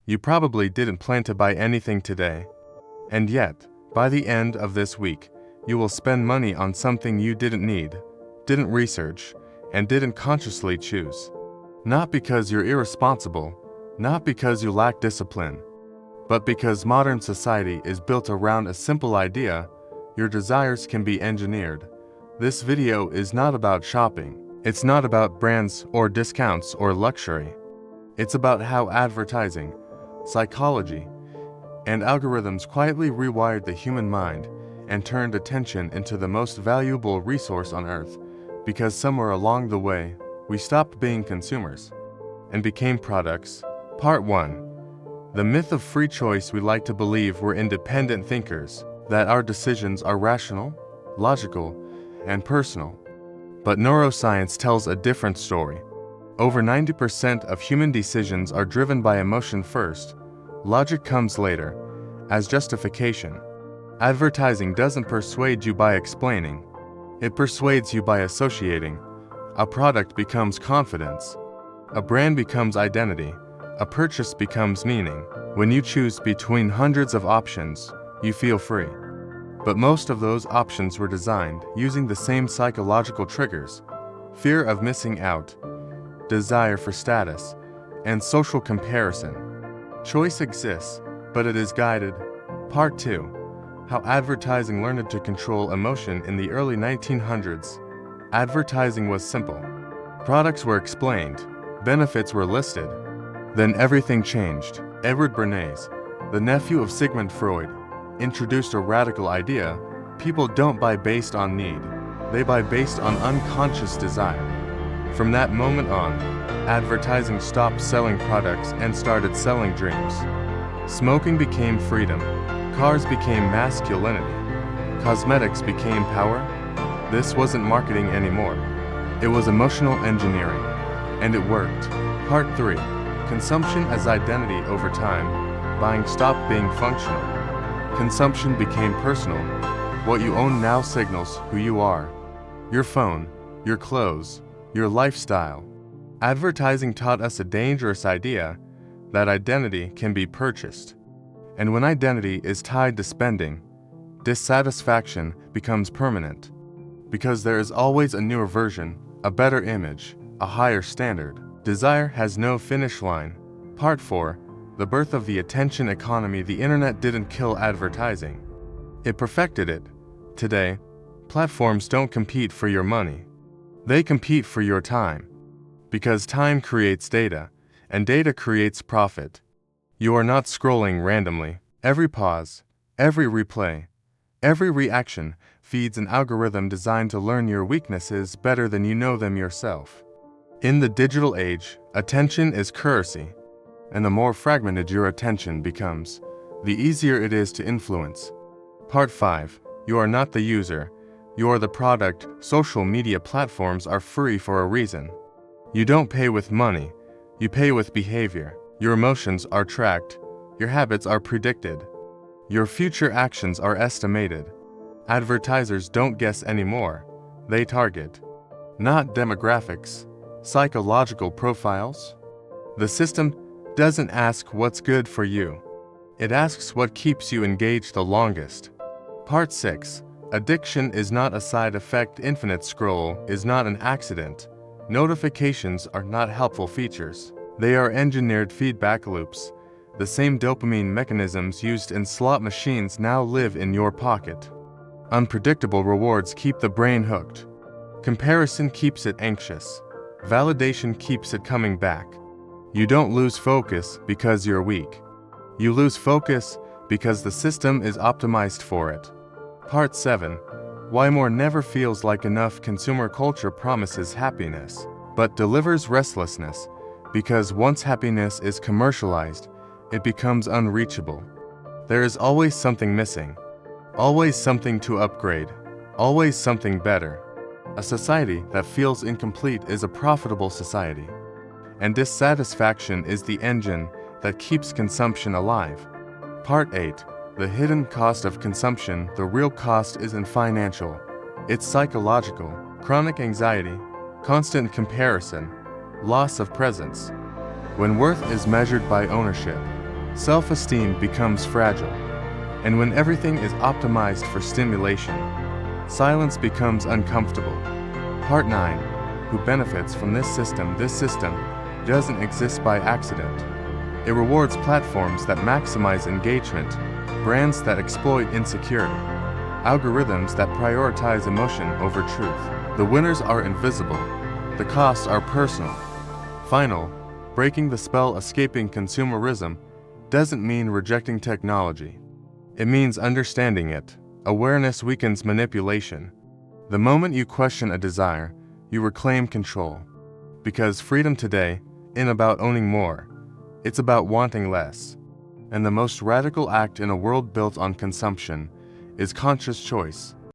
You probably didn't plan to buy anything today. And yet, by the end of this week, you will spend money on something you didn't need, didn't research, and didn't consciously choose. Not because you're irresponsible, not because you lack discipline, but because modern society is built around a simple idea: your desires can be engineered. This video is not about shopping. It's not about brands or discounts or luxury. It's about how advertising, psychology, and algorithms quietly rewired the human mind and turned attention into the most valuable resource on earth, because somewhere along the way, we stopped being consumers and became products. Part 1. The myth of free choice. We like to believe we're independent thinkers, that our decisions are rational, logical, and personal. But neuroscience tells a different story. Over 90% of human decisions are driven by emotion first. Logic comes later, as justification. Advertising doesn't persuade you by explaining. It persuades you by associating. A product becomes confidence. A brand becomes identity. A purchase becomes meaning. When you choose between hundreds of options, you feel free. But most of those options were designed using the same psychological triggers: fear of missing out, desire for status, and social comparison. Choice exists, but it is guided. Part 2. How advertising learned to control emotion. In the early 1900s, advertising was simple. Products were explained, benefits were listed. Then everything changed. Edward Bernays, the nephew of Sigmund Freud, introduced a radical idea: people don't buy based on need, they buy based on unconscious desire. From that moment on, advertising stopped selling products and started selling dreams. Smoking became freedom, cars became masculinity, cosmetics became power. This wasn't marketing anymore. It was emotional engineering. And it worked. Part 3. Consumption as identity. Over time, buying stopped being functional. Consumption became personal. What you own now signals who you are. Your phone, your clothes, your lifestyle. Advertising taught us a dangerous idea: that identity can be purchased. And when identity is tied to spending, dissatisfaction becomes permanent. Because there is always a newer version, a better image, a higher standard. Desire has no finish line. Part 4. The birth of the attention economy. The internet didn't kill advertising. It perfected it. Today, platforms don't compete for your money. They compete for your time. Because time creates data, and data creates profit. You are not scrolling randomly. Every pause, every replay, every reaction feeds an algorithm designed to learn your weaknesses better than you know them yourself. In the digital age, attention is currency. And the more fragmented your attention becomes, the easier it is to influence. Part 5. You are not the user. You are the product. Social media platforms are free for a reason. You don't pay with money. You pay with behavior. Your emotions are tracked. Your habits are predicted. Your future actions are estimated. Advertisers don't guess anymore. They target. Not demographics, psychological profiles. The system doesn't ask what's good for you. It asks what keeps you engaged the longest. Part 6. Addiction is not a side effect. Infinite scroll is not an accident. Notifications are not helpful features. They are engineered feedback loops. The same dopamine mechanisms used in slot machines now live in your pocket. Unpredictable rewards keep the brain hooked. Comparison keeps it anxious. Validation keeps it coming back. You don't lose focus because you're weak. You lose focus because the system is optimized for it. Part 7. Why more never feels like enough. Consumer culture promises happiness, but delivers restlessness, because once happiness is commercialized, it becomes unreachable. There is always something missing, always something to upgrade, always something better. A society that feels incomplete is a profitable society. And dissatisfaction is the engine that keeps consumption alive. Part 8. The hidden cost of consumption. The real cost isn't financial. It's psychological. Chronic anxiety, constant comparison, loss of presence. When worth is measured by ownership, self-esteem becomes fragile. And when everything is optimized for stimulation, silence becomes uncomfortable. Part 9. Who benefits from this system? This system doesn't exist by accident. It rewards platforms that maximize engagement, brands that exploit insecurity, algorithms that prioritize emotion over truth. The winners are invisible, the costs are personal. Final, breaking the spell. Escaping consumerism doesn't mean rejecting technology. It means understanding it. Awareness weakens manipulation. The moment you question a desire, you reclaim control. Because freedom today isn't about owning more, it's about wanting less. And the most radical act in a world built on consumption is conscious choice.